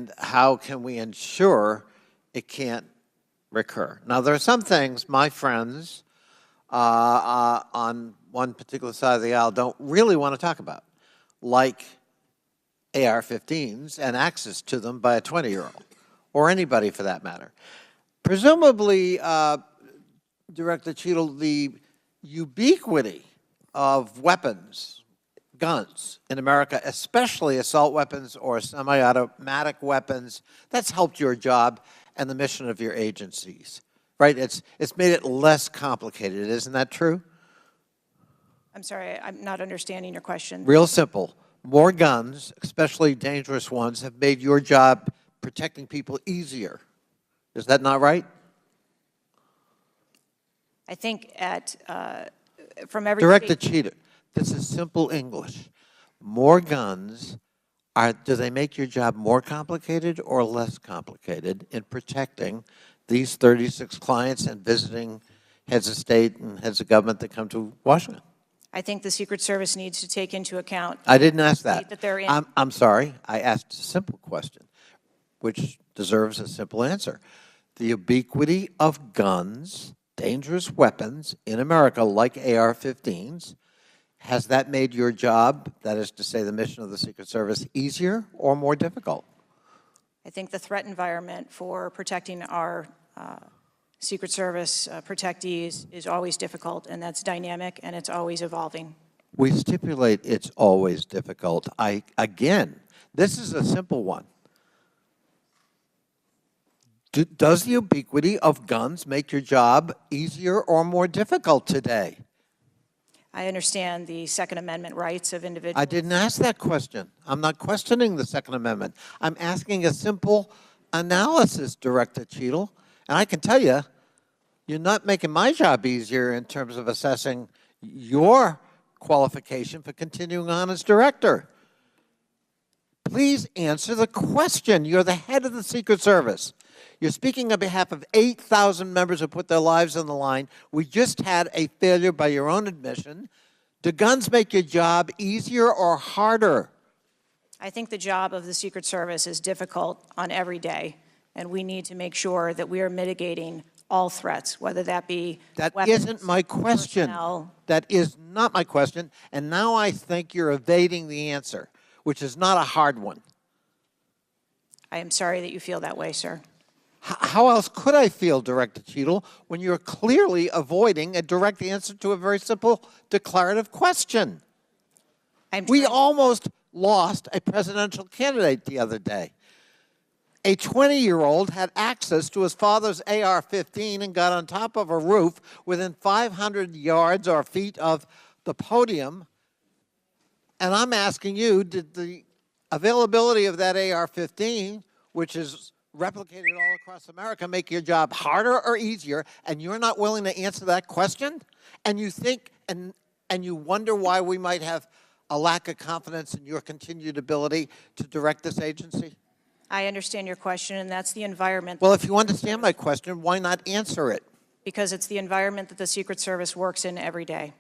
and how can we ensure it can't recur? Now, there are some things my friends on one particular side of the aisle don't really want to talk about, like AR-15s and access to them by a 20-year-old, or anybody for that matter. Presumably, Director Cheadle, the ubiquity of weapons, guns in America, especially assault weapons or semi-automatic weapons, that's helped your job and the mission of your agencies, right? It's made it less complicated, isn't that true? I'm sorry, I'm not understanding your question. Real simple. More guns, especially dangerous ones, have made your job protecting people easier. Is that not right? I think from every Director state, Cheadle, this is simple English. More guns, do they make your job more complicated or less complicated in protecting these 36 clients and visiting heads of state and heads of government that come to Washington? I think the Secret Service needs to take into account. I didn't ask that. They're in. I'm sorry. I asked a simple question, which deserves a simple answer. The ubiquity of guns, dangerous weapons in America, like AR-15s, has that made your job, that is to say the mission of the Secret Service, easier or more difficult? I think the threat environment for protecting our Secret Service protectees is always difficult, and that's dynamic, and it's always evolving. We stipulate it's always difficult. Again, this is a simple one. Does the ubiquity of guns make your job easier or more difficult today? I understand the Second Amendment rights of individuals. I didn't ask that question. I'm not questioning the Second Amendment. I'm asking a simple analysis, Director Cheadle. And I can tell you, you're not making my job easier in terms of assessing your qualification for continuing on as director. Please answer the question. You're the head of the Secret Service. You're speaking on behalf of 8,000 members who put their lives on the line. We just had a failure by your own admission. Do guns make your job easier or harder? I think the job of the Secret Service is difficult on every day, and we need to make sure that we are mitigating all threats, whether that be weapons, isn't my question. personnel. That is not my question, and now I think you're evading the answer, which is not a hard one. I am sorry that you feel that way, sir. How else could I feel, Director Cheadle, when you're clearly avoiding a direct answer to a very simple declarative question? We almost lost a presidential candidate the other day. A 20-year-old had access to his father's AR-15 and got on top of a roof within 500 yards or feet of the podium. And I'm asking you, did the availability of that AR-15, which is replicated all across America, make your job harder or easier? And you're not willing to answer that question? And you think and you wonder why we might have a lack of confidence in your continued ability to direct this agency? I understand your question, and that's the environment. Well, if you understand my question, why not answer it? Because it's the environment that the Secret Service works in every day.